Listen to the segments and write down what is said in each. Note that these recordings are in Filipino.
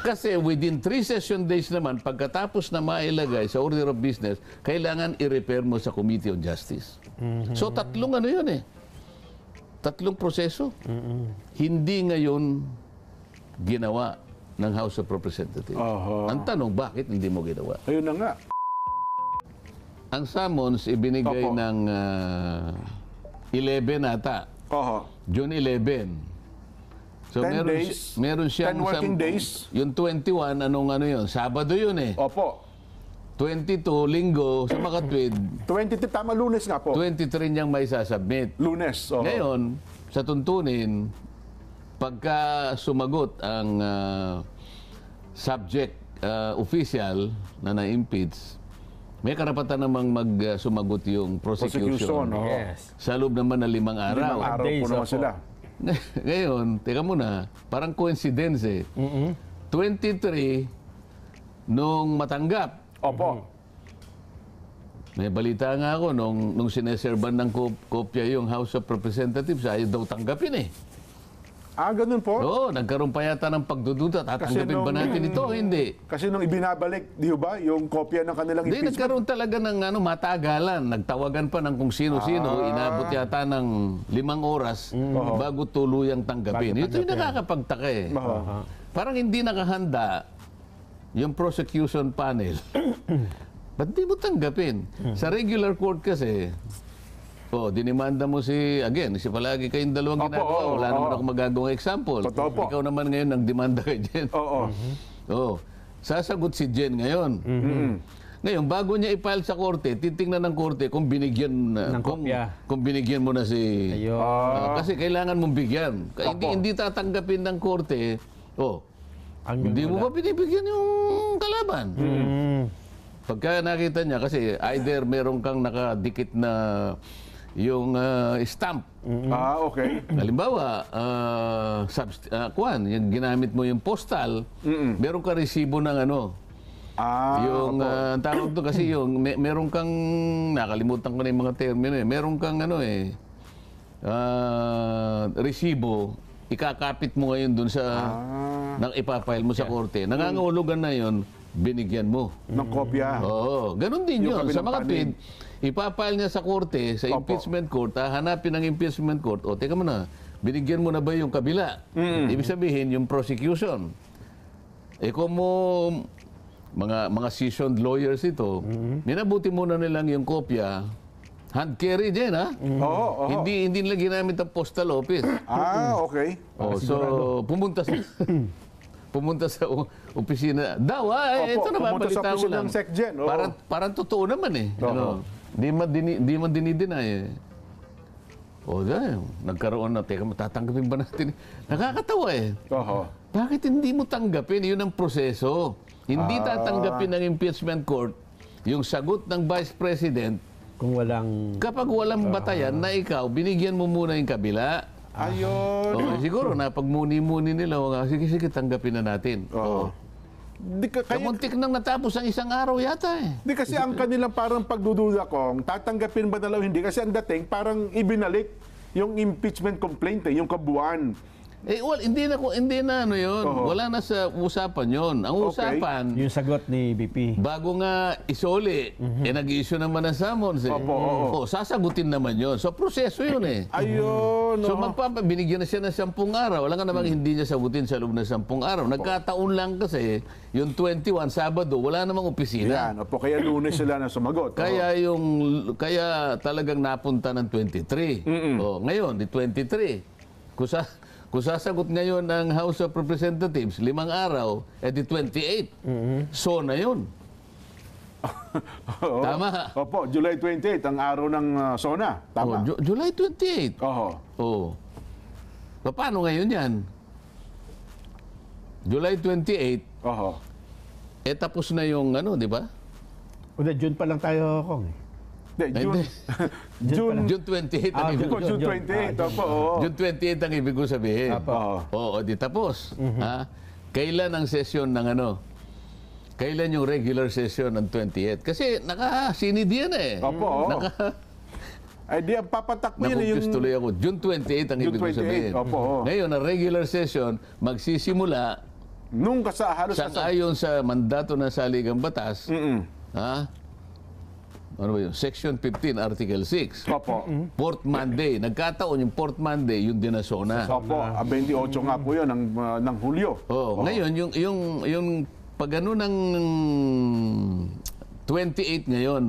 Kasi within 3 session days naman, pagkatapos na mailagay sa order of business, kailangan i-repair mo sa Committee on Justice. So tatlong ano yun eh. Tatlong proseso. Hindi ngayon ginawa ng House of Representatives. Ang tanong, bakit hindi mo ginawa? Ayun na nga. Ang summons ibinigay ng 11 ata. June 11. So 10 days, meron siyang 10 working days. Yung 21, anong ano yun? Sabado yun eh. Opo. 22, linggo, sa makatwid. 23, tama, Lunes nga po. 23 niyang may sasubmit. Lunes. Ngayon, sa tuntunin, pagka sumagot ang subject official na na-impeach, may karapatan namang sumagot yung prosecution. Yes. Sa loob naman ng 5 araw. 5 araw po naman sila. Ngayon, teka muna, parang coincidence eh. 23 nung matanggap. Opo. May balita nga ako nung sineserban ng kopya yung House of Representatives, ayaw daw tanggapin eh. Ganun po? Oo, nagkaroon pa yata ng pagdududa. Tatanggapin ba natin ito o hindi? Kasi nung ibinabalik, di ba, yung kopya ng kanilang Hindi, impeachment. nagkaroon talaga ng matagalan. Nagtawagan pa ng kung sino-sino. Inabot yata ng 5 oras bago tuluyang tanggapin. Ito yung nakakapagtaka eh. Parang hindi nakahanda yung prosecution panel. Ba't di mo tanggapin? Sa regular court kasi, dinimanda mo again, palagi kayong dalawang ginagawa. Wala naman ako magagawang example. Ikaw naman ngayon ang demanda kay Jen. Sasagot si Jen ngayon. Ngayon, bago niya i-file sa korte, titingnan ng korte kung binigyan kung binigyan mo na si... kasi kailangan mong bigyan. Hindi tatanggapin ng korte, hindi mo pa binibigyan yung kalaban. Pagka nakita niya, kasi either meron kang nakadikit na yung stamp. Okay. Halimbawa, yung ginamit mo yung postal, meron ka resibo ng yung tawag doon kasi yung meron kang, nakalimutan ko na yung mga termino eh, meron kang resibo, ikakapit mo ngayon doon sa nang ipapile mo sa korte. Nangangahulugan na yon, binigyan mo ng kopya. Oo, ganun din yun. Sa mga tweet, ipapile niya sa korte, sa impeachment court, hanapin ng impeachment court, teka mo na, binigyan mo na ba yung kabila? Ibig sabihin, yung prosecution. Kung mo, mga seasoned lawyers ito, minabuti muna nilang yung kopya, hand carry din, ha? Hindi nila ginamit ang postal office. Okay. So, pumunta sa opisina. Daw, ito na Pumunta babalita sa ko lang. ng SecGen. Parang totoo naman eh. Di man dinideny eh. Nagkaroon na, teka, matatanggapin ba natin? Nakakatawa eh. Bakit hindi mo tanggapin? Yun ang proseso. Hindi tatanggapin ng impeachment court yung sagot ng Vice President kapag walang batayan na ikaw, binigyan mo muna yung kabila. Ayun. Siguro napagmuni-muni nila, sige, tanggapin na natin. Kamuntik nang natapos ang 1 araw yata eh. Di kasi ang kanilang parang pagdududa kong tatanggapin ba na hindi kasi ang dating parang ibinalik yung impeachment complaint yung kabuuan. Hindi na yun. Wala na sa usapan yun. Ang usapan, yung sagot ni BP. Bago nga isoli, nag-i-issue naman ng summons eh. Sasagutin naman yun. So, proseso yun eh. Ayun. So, binigyan na siya ng 10 araw. Wala nga namang hindi niya sagutin sa loob ng 10 araw. Nagkataon lang kasi, yung 21, Sabado, wala namang opisina. Kaya Lunes sila na sumagot. Kaya talagang napunta ng 23. Ngayon, di 23. Kung sasagot ngayon ng House of Representatives, 5 araw, di 28. So na yun. Tama. July 28, ang araw ng SONA. Tama. July 28. Paano ngayon yan? July 28, tapos na yung di ba? June pa lang tayo, Kong. June 28 ang ibig ko. June 28. June 28 ang ibig ko sabihin. Di tapos. Kailan ang session ng Kailan yung regular session ng 28? Kasi naka-sinid yan eh. Di ang papatakbo yun yung... tuloy ako. June 28 ang ibig ko sabihin. Ngayon, ang regular session, magsisimula Nung halos Sang-ayon sa mandato ng Saligang Batas, ha? Ano ba yun? Section 15, Article 6. Opo. Port Monday. Nagkataon yung Port Monday, yung dinasona. Opo, 28 nga po yun ng Hulyo. Ngayon, yung pag ano ng 28 ngayon,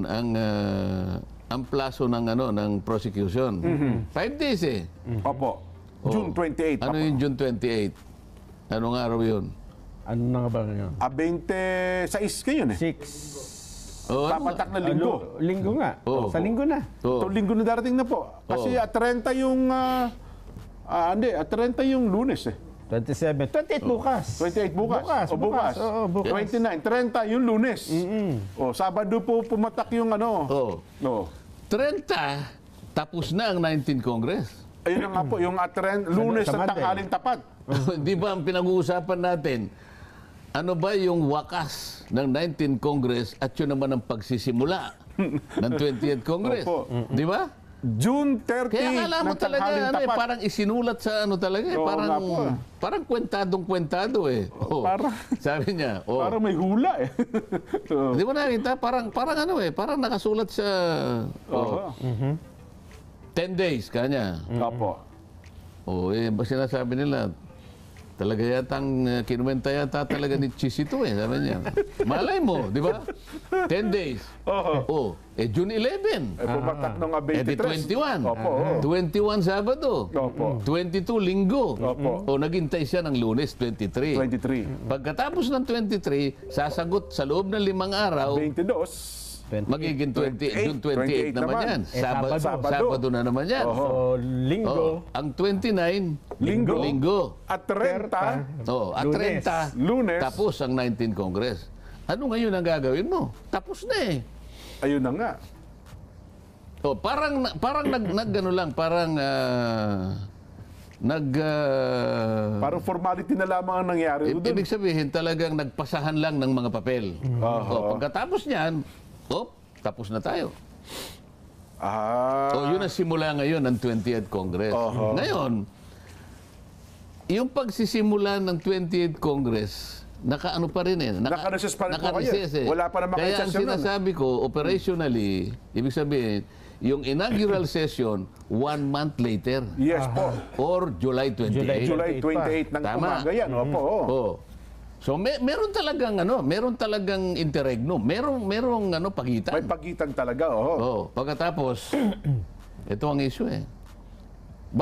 ang plaso ng prosecution. 5 days eh. Opo. June 28. Ano yung June 28? Anong araw yun? Ano na nga ba ngayon? 26 ngayon eh. 6. Papatak na linggo. Linggo nga. Oo. Sa linggo na. Ito linggo na darating na po. Kasi at 30 yung... at 30 yung Lunes eh. 27. 28 bukas. 28 bukas. Bukas. Oo, bukas. 29, 30 yung Lunes. Sabado po pumatak yung ano. Oh. 30, tapos na ang 19th Congress. Ayun na nga po, yung Lunes Sa at Monday. tanghaling tapat. Di ba ang pinag-uusapan natin, ano ba yung wakas ng 19th Congress at yun naman ang pagsisimula ng 20th Congress? Opo. Di ba? June 30 Kaya akala mo ng talaga, tanghaling tapat. parang isinulat sa ano talaga, Oo, nga po. parang kwentadong-kwentado eh. Parang- sabi niya, Parang may hula eh. So, di mo nakita, parang ano eh, parang nakasulat sa 10 days kanya. Opo. Sinasabi nila, talaga yatang kinuwenta yata talaga ni Chisito eh, sabi niya. Malay mo, di ba? 10 days. June 11. Pumatak nung Di 23. 21. Opo. 21 Sabado. Opo. 22 Linggo. Opo. Naghintay siya ng Lunes, 23. 23. Pagkatapos ng 23, sasagot sa loob ng 5 araw, 22. magiging June 28 naman yan. Sabado. Sabado na naman yan. So, linggo. Ang 29, Linggo. At 30. At Lunes. 30, Lunes. tapos ang 19th Congress. Ano ngayon ang gagawin mo? Tapos na eh. Ayun na nga. Parang naggano lang, parang Parang formality na lamang ang nangyari doon. ibig sabihin talagang nagpasahan lang ng mga papel. Pagkatapos niyan, tapos na tayo. Yun ang simula ngayon ng 20th Congress. Ngayon, yung pagsisimula ng 20th Congress, nakaano pa rin eh. Naka-recess pa rin po kayo. Naka-recess eh. Wala pa namang Kaya ang session nun. sinasabi ko, operationally, ibig sabihin, yung inaugural session, 1 month later. Yes po. Or July 28. July 28 ng Tama. umaga yan. Opo. So meron talagang interregnum. Merong pagitan. May pagitan talaga. Pagkatapos, ito ang issue eh.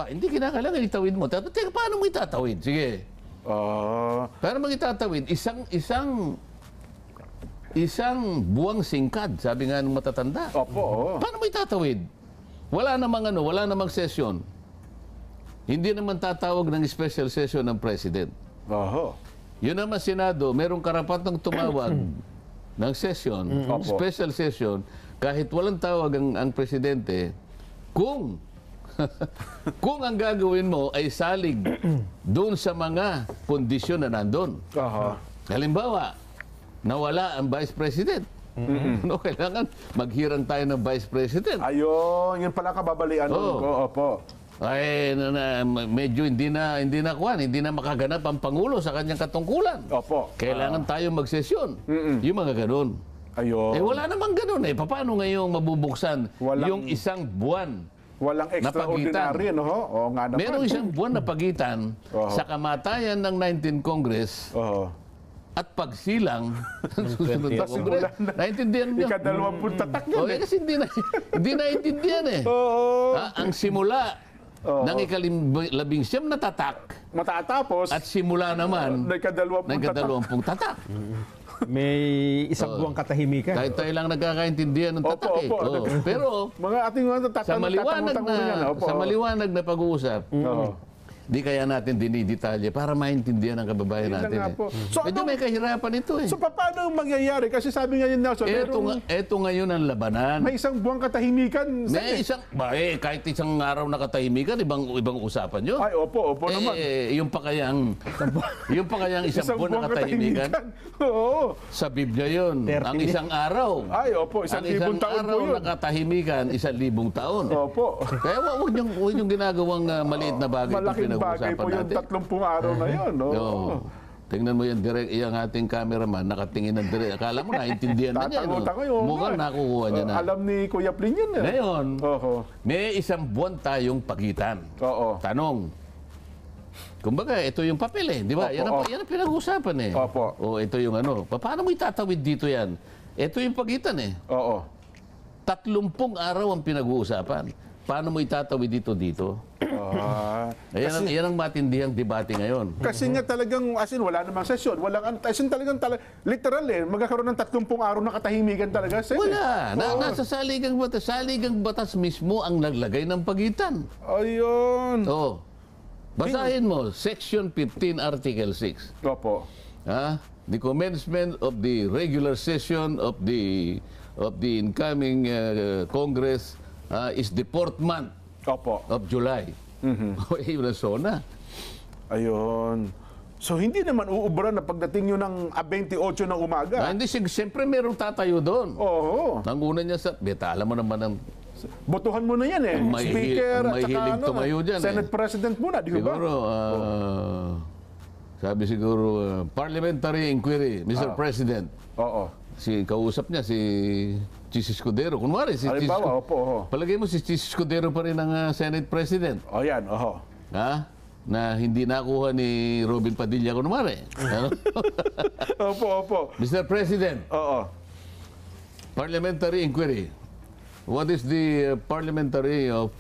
Hindi kinakailangan itawid mo. Teka, paano mo itatawid? Sige. Paano mo itatawid? Isang buwang singkad, sabi nga ng matatanda. Opo. Paano mo itatawid? Wala namang session. Hindi naman tatawag ng special session ng President. Yun naman Senado, merong karapatang tumawag ng session, special session, kahit walang tawag ang Presidente, kung ang gagawin mo ay salig doon sa mga kondisyon na nandun. Halimbawa, nawala ang Vice President. Kailangan maghirang tayo ng Vice President. Ayun, yun pala kababalian ko. Opo. Ay, medyo hindi na makaganap ang Pangulo sa kanyang katungkulan. Opo. Kailangan tayo magsesyon. Yung mga ganun. Ayun. Wala namang ganun eh. Paano ngayong mabubuksan yung isang buwan? Walang extraordinary, no? Nga naman. Merong isang buwan na pagitan sa kamatayan ng 19th Congress at pagsilang ng susunod na Congress. Naintindihan niyo? Ika-20 tatak yun. Kasi hindi naintindihan eh. Ang simula ng ika-19 na tatak Matatapos, at simula naman na ika-20 ng tatak. May isang buwang katahimikan. Kahit tayo lang nagkakaintindihan ng tatak eh. Pero mga ating sa maliwanag na pag-uusap, di kaya natin dinidetalye para maintindihan ang kababayan natin. nga Eh. po. So, Medyo may kahirapan ito eh. So paano mangyayari? Kasi sabi nga yun, Nelson, Ito ngayon ang labanan. may isang buwang katahimikan. Kahit isang araw na katahimikan, ibang usapan yun. Ay, opo naman. Yung pa kayang isang buwan na katahimikan, Oo. sa Biblia yun. 30 Ang isang araw. Ay, opo, Ang 1,000 isang taon po araw yun. na katahimikan, 1,000 taon. Opo. Kaya huwag niyong ginagawang maliit na bagay itong Malaking bagay pinag-uusapan po yung natin. 30 araw na yun. No? Tingnan mo yan, direct, yung ating cameraman, nakatingin ng direct. Akala mo, naintindihan na niya. No? Tatango-tango yun. Mukhang nakukuha niya na. Alam ni Kuya Pling yan. Ngayon, Oho. may 1 buwan tayong pagitan. Oo. Tanong. Kumbaga, ito yung papel eh, di ba? Opo, Yan ang pinag-uusapan eh. Opo. O ito yung ano. Paano mo itatawid dito yan? Ito yung pagitan eh. Oo. 30 araw ang pinag-uusapan. Paano mo itatawid dito? Yan ang matindihang debate ngayon. Kasi nga talagang, as in, wala namang sesyon. Walang, as in talagang, literal magkakaroon ng 30 araw na katahimikan talaga. Wala. Nasa saligang batas. Saligang batas mismo ang naglagay ng pagitan. Ayun. Oo. Basahin mo, Section 15, Article 6. Opo. The commencement of the regular session of the incoming Congress is the 4th month Opo. of July. Yun na sona. Ayun. So, hindi naman uubra na pagdating yun ng 28 ng umaga. Hindi, siyempre merong tatayo doon. Oo. Nanguna niya sa... Beta, alam mo naman ang... Botohan mo na yan eh. Speaker at saka hilig tumayo dyan, Senate President muna, di ba? Siguro, sabi siguro, parliamentary inquiry, Mr. President. Oo. Kausap niya si Chis Escudero. Kunwari, si Chis Halimbawa, opo. Palagay mo si Chis Escudero pa rin ang Senate President. O yan, oho. Na hindi nakuha ni Robin Padilla, kunwari. Ano? Opo. Mr. President, Oo. parliamentary inquiry. What is the parliamentary of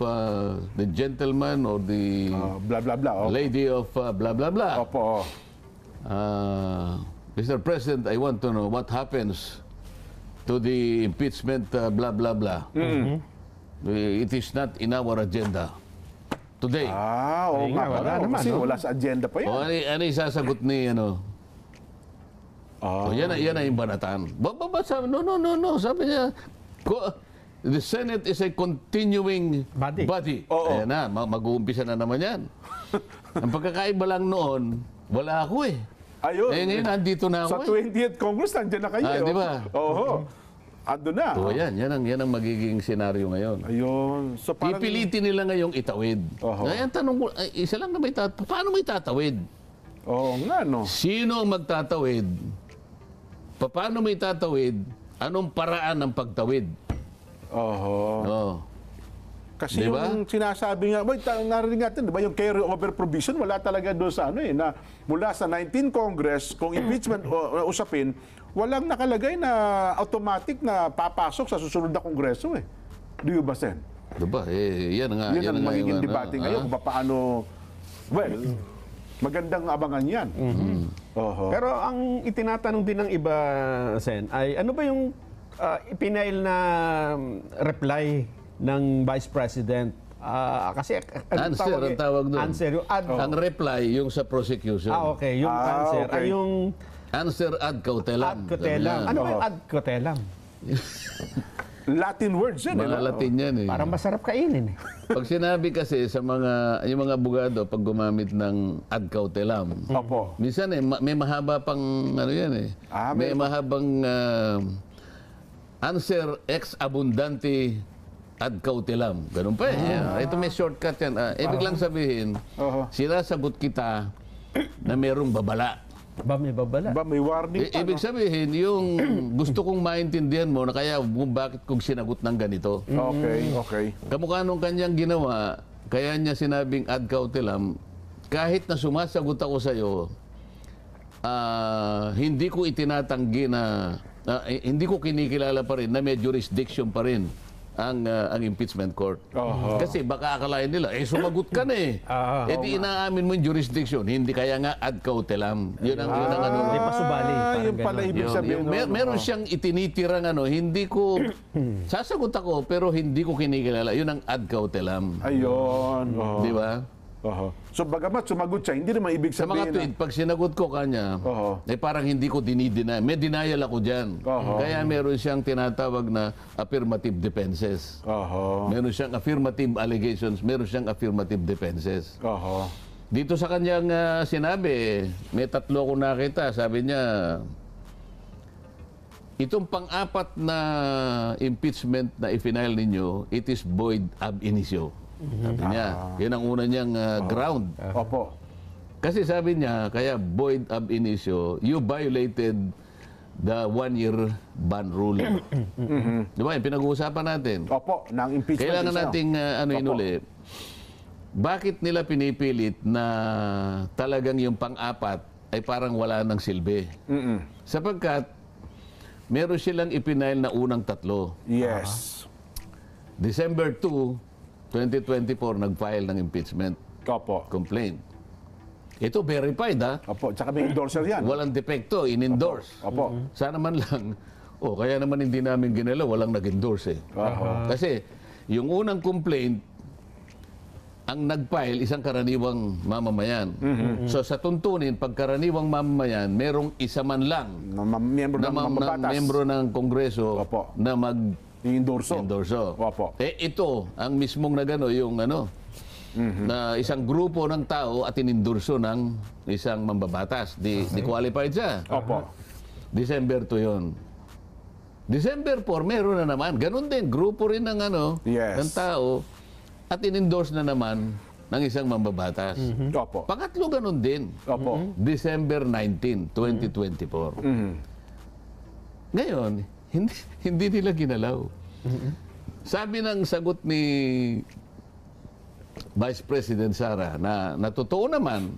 the gentleman or the Blah, blah, blah. Opo. lady of blah, blah, blah? Opo. Mr. President, I want to know what happens to the impeachment blah, blah, blah. It is not in our agenda today. Oo nga. wala naman, Kasi no? wala sa agenda pa yan. O ano isasagot ni ano? O yan na yung banatan. Sabi, no. Sabi niya, the Senate is a continuing body. Oo. Ayan na, mag-uumpisa na naman yan. Ang pagkakaiba lang noon, wala ako eh. Ayun. Ngayon, nandito na Sa ako 20th Congress, nandiyan na kayo. Di ba? Oo. Ando na. O yan ang magiging senaryo ngayon. Ayun. So parang... Pipilitin nila ngayong itawid. Ngayon, tanong ko, isa lang na may tatawid. Paano may tatawid? Oo nga, no? Sino ang magtatawid? Paano may tatawid? Anong paraan ng pagtawid? Oho. Kasi Diba? yung sinasabi nga, narinig natin, di ba, yung carry over provision, wala talaga doon sa ano na mula sa 19 Congress, kung impeachment usapin, walang nakalagay na automatic na papasok sa susunod na Kongreso eh. Di ba, Sen? Diba? Yan nga. Yun ang nga magiging yung, debate ngayon kung paano, well, magandang abangan yan. Oho. Pero ang itinatanong din ng iba, Sen, ay ano ba yung ipinail na reply ng Vice President? Kasi answer ang tawag doon. Answer, yung Ang reply, yung sa prosecution. okay, yung answer okay. ay yung Answer ad cautelam. ad cautelam. Ano ba yung ad cautelam? Latin words yan. Mga Latin yan eh. Parang masarap kainin eh. Pag sinabi kasi sa yung mga abogado, pag gumamit ng ad cautelam, Opo. minsan may mahaba pang ano yan eh. May mahabang answer ex abundante ad cautelam. Ganun pa eh. Ito may shortcut yan. Ibig lang sabihin, sinasagot kita na merong babala. Ba may babala? Ba, may warning pa, Ibig sabihin, yung gusto kong maintindihan mo na kaya bakit kong sinagot ng ganito. Okay. Kamukha nung kanyang ginawa, kaya niya sinabing ad cautelam, kahit na sumasagot ako sa iyo, hindi ko itinatanggi na, hindi ko kinikilala pa rin na may jurisdiction pa rin ang impeachment court. Kasi baka akalain nila, sumagot ka na eh. Di inaamin mo yung jurisdiction. Hindi kaya nga ad cautelam. Yun ang ano. Hindi pa subali. Yung pala ibig sabihin. Meron siyang itinitirang ano, hindi ko, sasagot ako, pero hindi ko kinikilala. Yun ang ad cautelam. Ayun. Di ba? So bagamat sumagot siya, hindi naman ibig Sa sabihin mga tweet, pag sinagot ko kanya, parang hindi ko dinideny. May denial ako dyan. Kaya meron siyang tinatawag na affirmative defenses. Meron siyang affirmative allegations, meron siyang affirmative defenses. Dito sa kanyang sinabi, may 3 ako nakita. Sabi niya, itong pang-apat na impeachment na i-file ninyo, it is void ab initio. Sabi niya, yun ang una niyang ground. Kasi sabi niya, kaya void ab initio, you violated the 1-year ban rule. Di ba? Yung pinag-uusapan natin. Opo, ng impeachment. Kailangan isa. nating inuli. Bakit nila pinipilit na talagang yung pang-apat ay parang wala ng silbi? Sapagkat meron silang ipinail na unang tatlo. Yes. December 2, 2024, nag-file ng impeachment Opo. complaint. Ito verified, ha? Opo, tsaka may endorser yan. Walang depekto, in-endorse. Opo. Sana man lang, kaya naman hindi namin ginalaw, walang nag-endorse eh. Kasi yung unang complaint, ang nag-file isang karaniwang mamamayan. So sa tuntunin, pag karaniwang mamamayan, merong isa man lang Miyembro na ng mambabatas. membro ng Kongreso Opo. na Endorso. mag-endorso. Opo. Ito, ang mismong nagano, yung na isang grupo ng tao at inendorso ng isang mambabatas. Di qualified siya. Opo. December 2 yun. December 4, meron na naman. Ganon din, grupo rin ng Yes. ng tao at in-endorse na naman ng isang mambabatas. Opo. Pangatlo ganon din. Opo. December 19, 2024. Ngayon, hindi nila ginalaw. Sabi ng sagot ni Vice President Sara na totoo naman,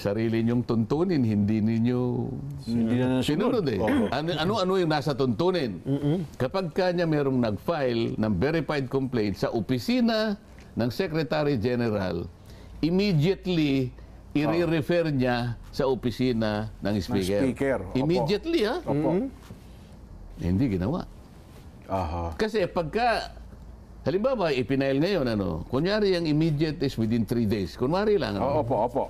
sarili niyong tuntunin, hindi ninyo Hindi na nasunod. sinunod eh. Opo. Ano yung nasa tuntunin? Kapag kanya merong nag-file ng verified complaint sa opisina ng Secretary General, immediately i-refer niya sa opisina ng Speaker. Speaker, opo. Immediately, ha? Opo. Hindi ginawa. Aha. Kasi pagka, halimbawa, ipinail ngayon, kunyari ang immediate is within 3 days. Kunwari lang, Opo, opo.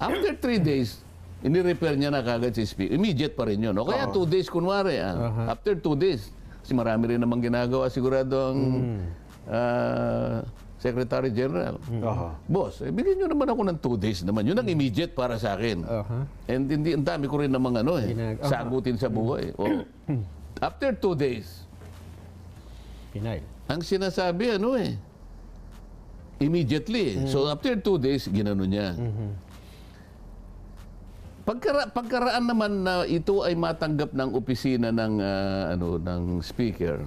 After 3 days, ini-repair niya na kagad si Speaker. Immediate pa rin yun. O kaya 2 days, kunwari. After 2 days. Kasi marami rin namang ginagawa sigurado ang Secretary General. Aha. Boss, bigyan nyo naman ako ng 2 days naman. Yun ang immediate para sa akin. And hindi, ang dami ko rin namang sagutin sa buhay. After 2 days, Pinail. ang sinasabi, immediately. So after 2 days, ginano niya. Pagkaraan naman na ito ay matanggap ng opisina ng speaker,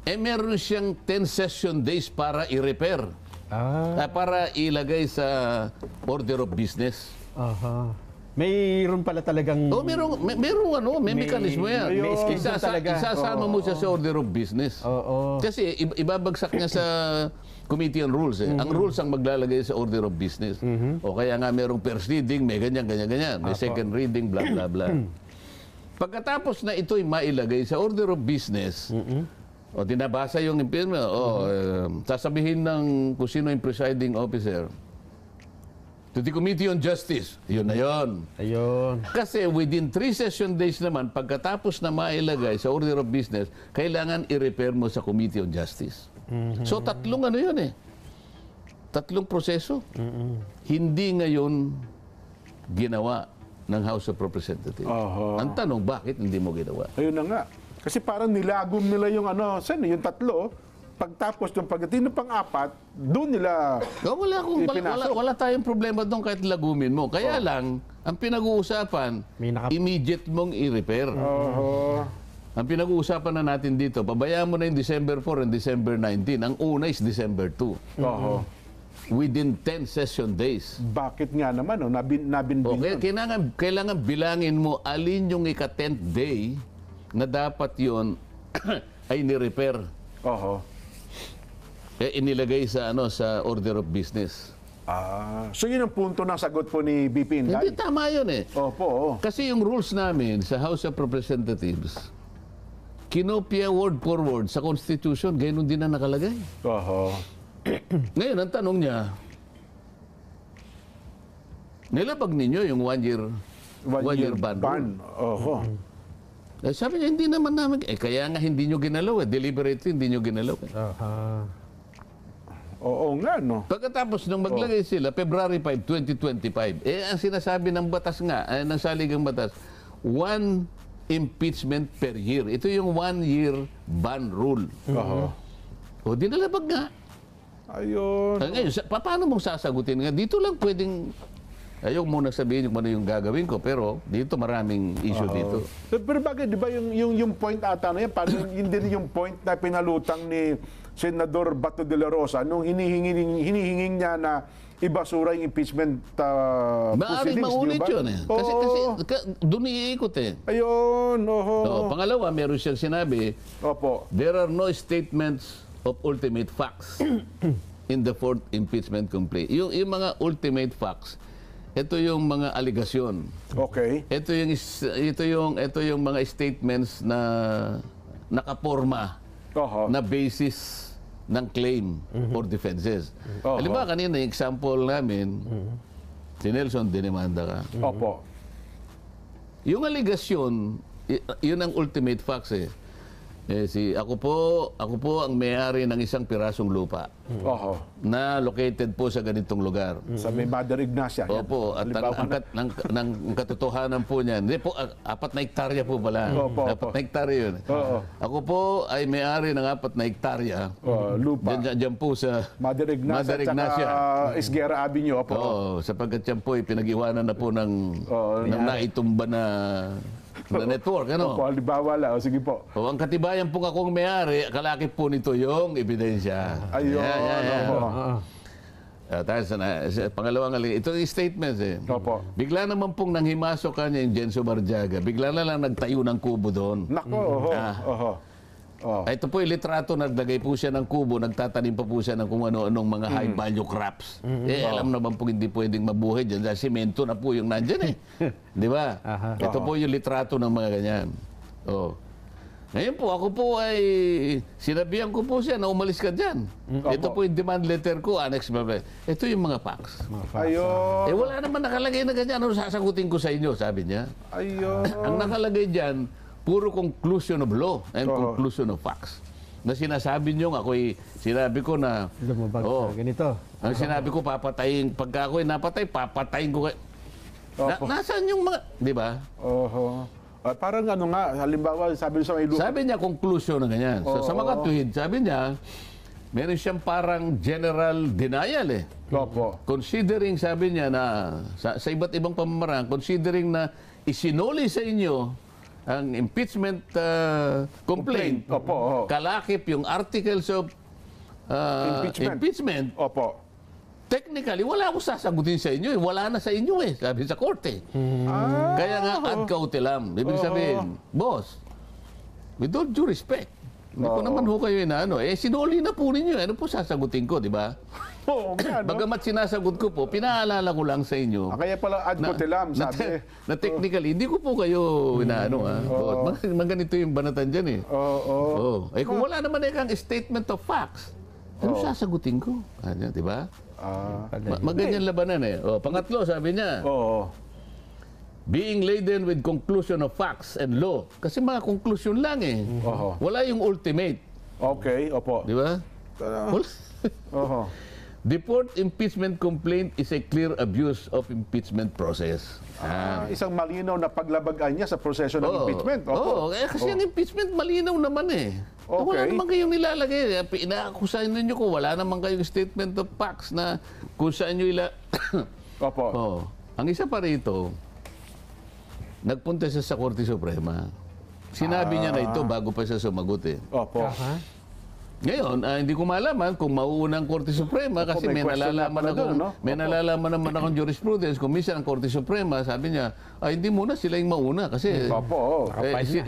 meron siyang 10 session days para i-repair. Para ilagay sa order of business. Aha. Mayroon pala talagang... May mekanismo yan. may schedule talaga. Isasama mo siya sa order of business. Oo. Kasi ibabagsak niya sa Committee on Rules. Ang rules ang maglalagay sa order of business. O kaya nga merong first reading, may ganyan. May second reading, blah, blah, blah. Pagkatapos na ito'y mailagay sa order of business, o dinabasa yung impeachment, sasabihin ng kung sino yung presiding officer, to the Committee on Justice. Yun na yun. Ayun. Kasi within 3 session days naman, pagkatapos na mailagay sa order of business, kailangan i-repair mo sa Committee on Justice. So tatlong yun eh. Tatlong proseso. Hindi ngayon ginawa ng House of Representatives. Ang tanong, bakit hindi mo ginawa? Ayun na nga. Kasi parang nilagom nila yung yung tatlo. Pagtapos ng pagdating ng pang-apat, doon nila Wala tayong problema doon kahit lagumin mo. Kaya lang, ang pinag-uusapan, immediate mong i-repair. Ang pinag-uusapan na natin dito, pabayaan mo na yung December 4 and December 19. Ang una is December 2. Within 10 session days. Bakit nga naman, nabinbin Okay, kailangan bilangin mo alin yung ika-10th day na dapat yon ay ni-repair. Inilagay sa sa order of business. So yun ang punto ng sagot po ni BP Inday. Hindi tama yun eh. Opo. Kasi yung rules namin sa House of Representatives, kinopya word for word sa Constitution, ganoon din na nakalagay. Ngayon, ang tanong niya, nilabag ninyo yung 1-year ban rule. Sabi niya, hindi naman namin, kaya nga hindi nyo ginalaw deliberately hindi nyo ginalaw Oo nga, no? Pagkatapos nung maglagay sila, February 5, 2025, ang sinasabi ng batas nga, ng saligang batas, 1 impeachment per year. Ito yung 1-year ban rule. O, dinalabag nga. Ayun. Ngayon, paano mong sasagutin nga? Dito lang pwedeng, ayaw muna sabihin kung ano yung gagawin ko, pero dito maraming issue dito. Pero bakit, di ba, yung point ata na yan, parang yun din yung point na pinalutang ni Senador Bato de la Rosa nung hinihinging niya na ibasura yung impeachment Maaring proceedings, maulit di ba? yun eh. Kasi doon iikot eh. Ayun, So, pangalawa, meron siyang sinabi, Opo. there are no statements of ultimate facts in the fourth impeachment complaint. Yung mga ultimate facts, ito yung mga aligasyon. Okay. Ito yung mga statements na nakaporma Oho. na basis ng claim or defenses. Oho. Halimbawa kanina yung example namin, si Nelson dinemanda ka. Opo. Yung aligasyon, yun ang ultimate facts eh. Ako po ang may-ari ng isang pirasong lupa Oho. na located po sa ganitong lugar. Sa may Mother Ignacia. yan. Opo, at ang katotohanan po niyan, hindi po, 4 na hektarya po pala. Opo, 4 na hektarya yun. Oo. Ako po ay may-ari ng 4 na hektarya. Lupa. Diyan po sa Mother Ignacia. Mother Ignacia. At Isguera Avenue. Opo. Oo, sapagkat yan po ay pinag-iwanan na po ng naitumba na network. Ano? Opo, halimbawa lang. O, sige po. O, ang katibayan po akong may-ari, kalakip po nito yung ebidensya. Ayun. Opo. Pangalawang ito yung statements eh. Opo. Bigla naman pong nanghimasok kanya yung Jenso Barjaga. Bigla na lang nagtayo ng kubo doon. Nako, oho. Oho. Oh. Ito po yung litrato, naglagay po siya ng kubo, nagtatanim pa po siya ng kung ano-anong mga high value crops. Alam naman po hindi pwedeng mabuhay dyan dahil simento na po yung nandyan eh. Di ba? Ito po yung litrato ng mga ganyan. Oh. Ngayon po, ako po ay sinabihan ko po siya na umalis ka dyan. Ito po yung demand letter ko, annex ba. Ito yung mga facts. Ayun. Wala naman nakalagay na ganyan. Ano sasagutin ko sa inyo, sabi niya. Ayun. Ang nakalagay dyan, puro conclusion of law and conclusion of facts. Na sinasabi niyo, sinabi ko na, Lumabag sa ganito. ang sinabi ko, papatayin, pagka ako'y napatay, papatayin ko. Nasaan yung mga, di ba? Oho. Parang ano nga, halimbawa, sabi sa may lupa. Sabi niya, conclusion na ganyan. Sa mga tuhid, sabi niya, meron siyang parang general denial eh. Opo. Considering, sabi niya na, sa iba't ibang pamamaraan, considering na isinuli sa inyo ang impeachment complaint, Opo. kalakip yung articles of impeachment, Opo. technically, wala akong sasagutin sa inyo. Wala na sa inyo eh, sabi sa korte. Kaya nga, ad cautelam. Ibig sabihin, boss, with all due respect, hindi ko naman ho kayo inaano. Sinuli na po ninyo. Ano po sasagutin ko, di ba? Oo nga, no? Bagamat sinasagot ko po, pinaalala ko lang sa inyo. Kaya pala ad cautelam, sabi. Na technically, hindi ko po kayo inaano ha. Maganito yung banatan dyan eh. Oo. Kung wala naman kang statement of facts, ano sasagutin ko? Ano, di ba? Maganyan labanan eh. Pangatlo, sabi niya, Oo. being laden with conclusion of facts and law. Kasi mga conclusion lang eh. Wala yung ultimate. Okay, opo. Di ba? Oho. The fourth impeachment complaint is a clear abuse of impeachment process. Isang malinaw na paglabagan niya sa proseso ng impeachment. Opo. Kasi ang impeachment malinaw naman eh. Okay. Wala naman kayong nilalagay. Inaakusahin ninyo ko, wala naman kayong statement of facts na kung saan nyo Opo. Ang isa pa rito, nagpunta siya sa Korte Suprema. Sinabi niya na ito bago pa siya sumagot eh. Opo. Ngayon, hindi ko malaman kung mauuna ang Korte Suprema kasi may may question nalalaman na pala ako, doon, no? may nalalaman naman akong jurisprudence. Kung minsan ang Korte Suprema, sabi niya, hindi muna sila yung mauna kasi Opo.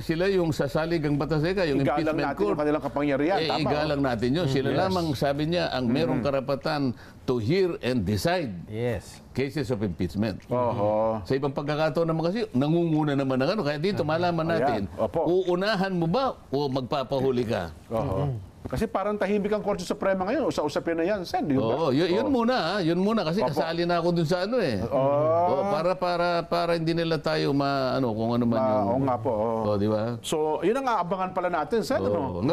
sila yung sasalig ang batas yung Igalang impeachment natin court. yung kanilang kapangyarihan. Tama. Igalang natin yun. Sila lamang, sabi niya, ang merong karapatan to hear and decide Yes. cases of impeachment. Oho. Sa ibang pagkakataon naman kasi, nangunguna naman ng ano. Kaya dito, malaman natin, Opo. uunahan mo ba o magpapahuli ka? Oho. Kasi parang tahimik ang Korte Suprema ngayon. Usapin na yan, Sen. Di ba? Oo, yun muna. Yun muna kasi kasali na ako dun sa ano eh. Para hindi nila tayo kung ano man yung... Oo nga po. di ba? So, yun ang aabangan pala natin, Sen. Ano?